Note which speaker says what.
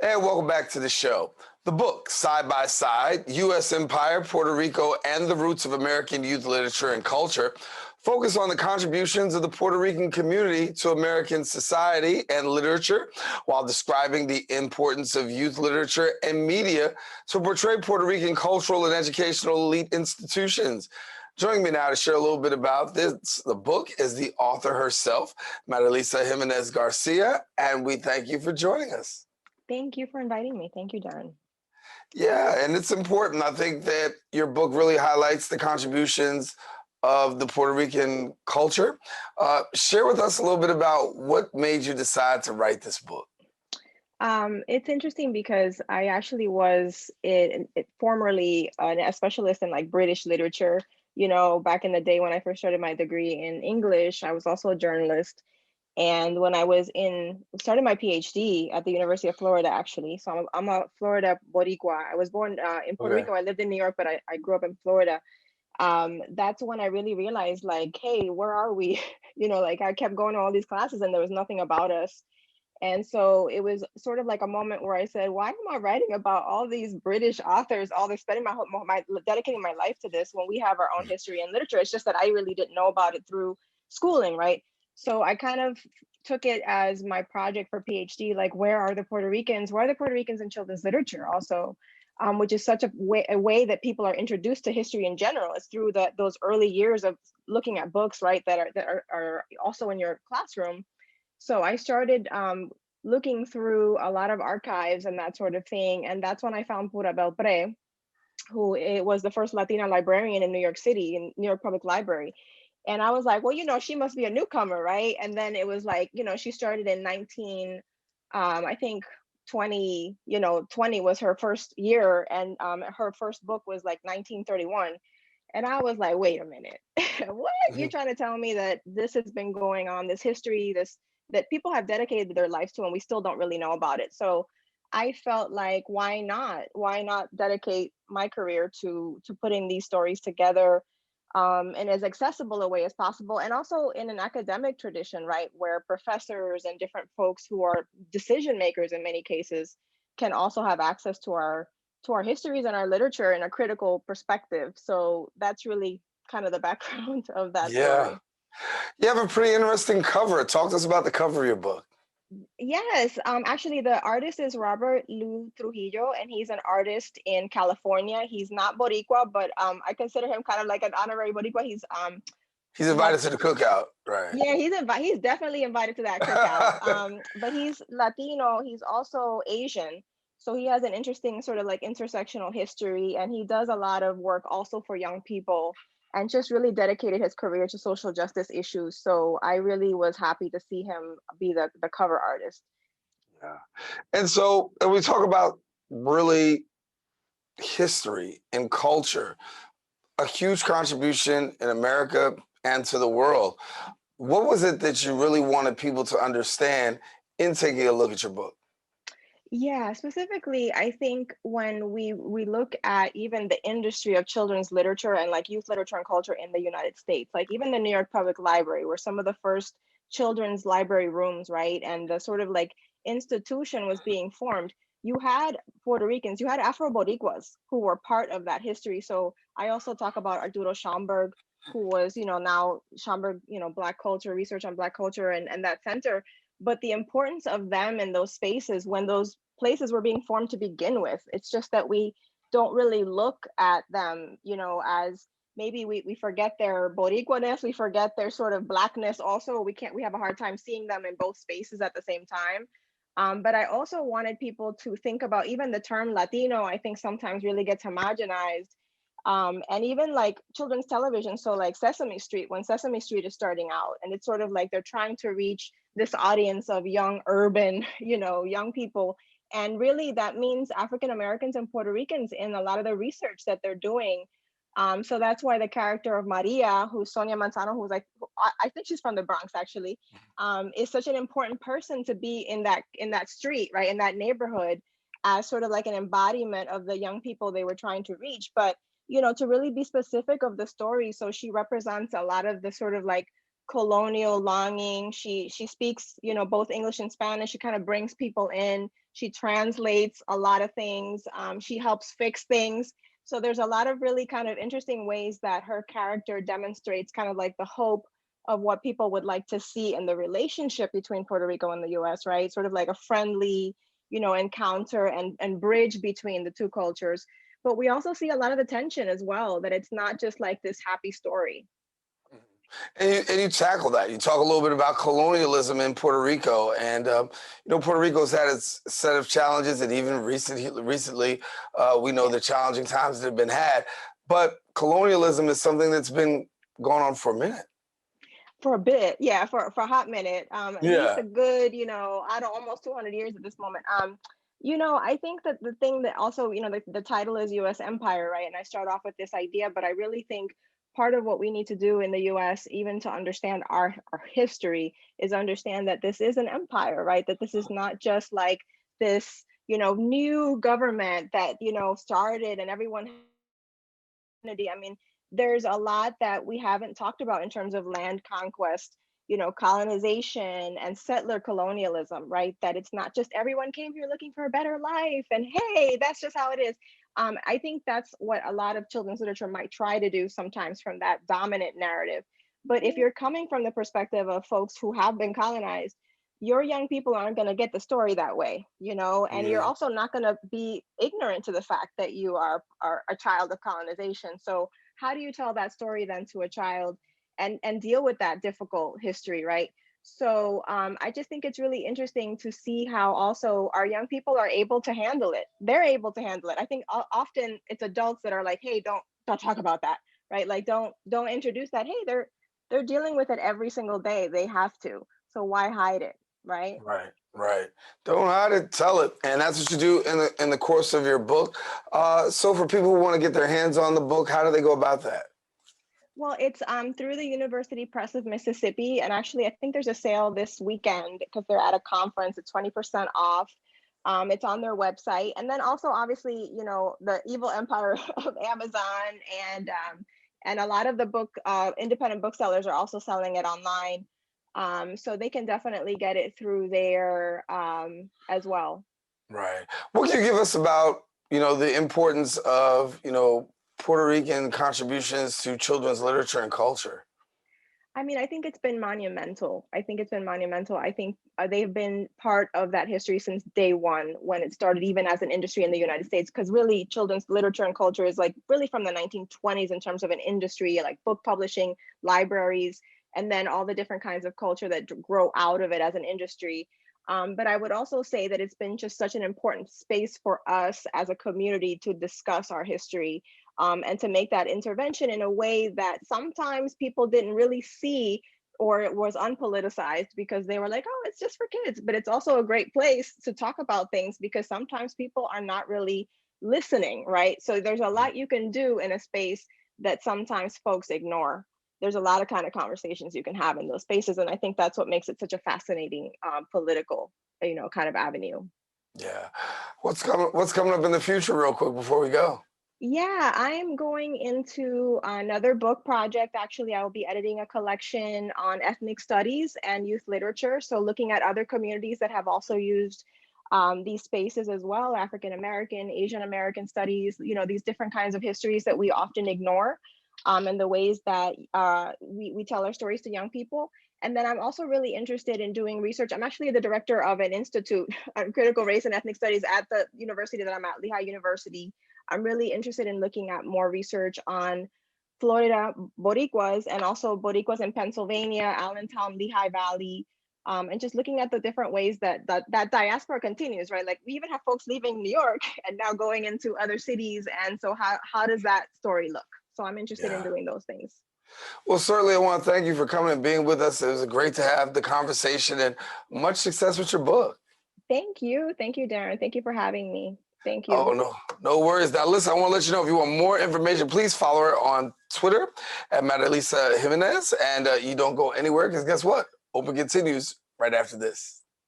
Speaker 1: And welcome back to the show. The book, Side by Side, U.S. Empire, Puerto Rico, and the Roots of American Youth Literature and Culture, focus on the contributions of the Puerto Rican community to American society and literature, while describing the importance of youth literature and media to portray Puerto Rican cultural and educational elite institutions. Joining me now to share a little bit about the book, is the author herself, Marilisa Jiménez García, and we thank you for joining us.
Speaker 2: Thank you for inviting me. Thank you, Daren.
Speaker 1: Yeah, and it's important. I think that your book really highlights the contributions of the Puerto Rican culture. Share with us a little bit about what made you decide to write this book.
Speaker 2: It's interesting because I actually was formerly a specialist in like British literature. You know, back in the day when I first started my degree in English, I was also a journalist. And when I was started my PhD at the University of Florida, actually. So I'm a Florida Boricua. I was born in Puerto Rico. I lived in New York, but I grew up in Florida. That's when I really realized, like, hey, where are we? You know, like I kept going to all these classes and there was nothing about us. And so it was sort of like a moment where I said, why am I writing about all these British authors, all this, spending dedicating my life to this when we have our own history and literature? It's just that I really didn't know about it through schooling, right? So I kind of took it as my project for PhD, like where are the Puerto Ricans? Where are the Puerto Ricans in children's literature also? Which is such a way that people are introduced to history in general. It's through those early years of looking at books, right, that are also in your classroom. So I started looking through a lot of archives and that sort of thing. And that's when I found Pura Belpre, who was the first Latina librarian in New York City, in New York Public Library. And I was like, well, you know, she must be a newcomer, right? And then it was like, you know, she started in I think 20 was her first year. And her first book was like 1931. And I was like, wait a minute, what? You're trying to tell me that this has been going on, this history, that people have dedicated their lives to, and we still don't really know about it. So I felt like, why not dedicate my career to putting these stories together in as accessible a way as possible, and also in an academic tradition, right, where professors and different folks who are decision makers in many cases can also have access to our histories and our literature in a critical perspective. So that's really kind of the background of that story.
Speaker 1: You have a pretty interesting cover. Talk to us about the cover of your book.
Speaker 2: Yes, actually the artist is Robert Lu Trujillo, and he's an artist in California. He's not Boricua, but I consider him kind of like an honorary Boricua.
Speaker 1: He's invited to the cookout, right?
Speaker 2: Yeah, he's definitely invited to that cookout. But he's Latino, he's also Asian. So he has an interesting sort of like intersectional history, and he does a lot of work also for young people, and just really dedicated his career to social justice issues. So I really was happy to see him be the cover artist.
Speaker 1: Yeah. And so we talk about really history and culture, a huge contribution in America and to the world. What was it that you really wanted people to understand in taking a look at your book?
Speaker 2: Yeah, specifically, I think when we look at even the industry of children's literature and like youth literature and culture in the United States, like even the New York Public Library were some of the first children's library rooms, right? And the sort of like institution was being formed. You had Puerto Ricans, you had Afro Boricuas who were part of that history. So I also talk about Arturo Schomburg, who was, you know, now Schomburg, you know, Black culture, research on Black culture and that center. But the importance of them in those spaces when those places were being formed to begin with. It's just that we don't really look at them, you know, as maybe we forget their Boricuaness, we forget their sort of Blackness also. We have a hard time seeing them in both spaces at the same time. But I also wanted people to think about even the term Latino, I think sometimes really gets homogenized. And even like children's television, so like Sesame Street, when Sesame Street is starting out, and it's sort of like they're trying to reach this audience of young urban, you know, young people. And really that means African Americans and Puerto Ricans in a lot of the research that they're doing. So that's why the character of Maria, who's Sonia Manzano, who's like, I think she's from the Bronx actually, is such an important person to be in that street, right, in that neighborhood, as sort of like an embodiment of the young people they were trying to reach. But you know, to really be specific of the story, so she represents a lot of the sort of like colonial longing. She speaks, you know, both English and Spanish. She kind of brings people in. She translates a lot of things. She helps fix things. So there's a lot of really kind of interesting ways that her character demonstrates kind of like the hope of what people would like to see in the relationship between Puerto Rico and the US, right? Sort of like a friendly, encounter and bridge between the two cultures. But we also see a lot of the tension as well, that it's not just like this happy story.
Speaker 1: And you tackle that. You talk a little bit about colonialism in Puerto Rico, and Puerto Rico's had its set of challenges, and even recently, we know the challenging times that have been had. But colonialism is something that's been going on for a minute.
Speaker 2: For a bit, yeah, for a hot minute, at least
Speaker 1: Yeah.
Speaker 2: a good, I don't almost 200 years at this moment. I think that the thing that also, the title is U.S. Empire, right? And I start off with this idea, but I really think part of what we need to do in the U.S., even to understand our history, is understand that this is an empire, right? That this is not just like this, new government that, started and everyone. I mean, there's a lot that we haven't talked about in terms of land conquest, colonization and settler colonialism, right? That it's not just everyone came here looking for a better life and hey, that's just how it is. I think that's what a lot of children's literature might try to do sometimes from that dominant narrative. But if you're coming from the perspective of folks who have been colonized, your young people aren't going to get the story that way, and you're
Speaker 1: Mm.
Speaker 2: also not going to be ignorant to the fact that you are a child of colonization. So how do you tell that story then to a child and deal with that difficult history, right? So I just think it's really interesting to see how also our young people are able to handle it. They're able to handle it. I think often it's adults that are like, hey, don't talk about that, right? Like don't introduce that. Hey, they're dealing with it every single day. They have to. So why hide it? Right?
Speaker 1: Right, right. Don't hide it, tell it, and that's what you do in the course of your book. So, for people who want to get their hands on the book, how do they go about that?
Speaker 2: Well, it's through the University Press of Mississippi, and actually, I think there's a sale this weekend because they're at a conference. It's 20% off. It's on their website, and then also, obviously, the evil empire of Amazon and a lot of the independent booksellers are also selling it online. So they can definitely get it through there as well.
Speaker 1: Right. What can you give us about the importance of Puerto Rican contributions to children's literature and culture?
Speaker 2: I mean, I think it's been monumental. I think it's been monumental. I think they've been part of that history since day one when it started, even as an industry in the United States. Because really, children's literature and culture is like really from the 1920s in terms of an industry, like book publishing, libraries, and then all the different kinds of culture that grow out of it as an industry. But I would also say that it's been just such an important space for us as a community to discuss our history and to make that intervention in a way that sometimes people didn't really see, or it was unpoliticized because they were like, oh, it's just for kids. But it's also a great place to talk about things because sometimes people are not really listening, right? So there's a lot you can do in a space that sometimes folks ignore. There's a lot of kind of conversations you can have in those spaces. And I think that's what makes it such a fascinating political, kind of avenue.
Speaker 1: Yeah. What's coming up in the future, real quick, before we go?
Speaker 2: Yeah, I am going into another book project. Actually, I will be editing a collection on ethnic studies and youth literature. So, looking at other communities that have also used these spaces as well, African American, Asian American studies, these different kinds of histories that we often ignore, and the ways that we tell our stories to young people. And then I'm also really interested in doing research. I'm actually the director of an institute on critical race and ethnic studies at the university that I'm at, Lehigh University. I'm really interested in looking at more research on Florida Boricuas and also Boricuas in Pennsylvania, Allentown, Lehigh Valley, and just looking at the different ways that diaspora continues, right? Like we even have folks leaving New York and now going into other cities. And so how does that story look? So I'm interested in
Speaker 1: Yeah.
Speaker 2: doing those things.
Speaker 1: Well, certainly, I want to thank you for coming and being with us. It was great to have the conversation, and much success with your book.
Speaker 2: Thank you. Thank you, Darren. Thank you for having me. Thank
Speaker 1: Oh,
Speaker 2: you.
Speaker 1: no worries. Now, listen, I want to let you know if you want more information, please follow her on Twitter at Marilisa Jiménez, and you don't go anywhere because guess what? Open continues right after this.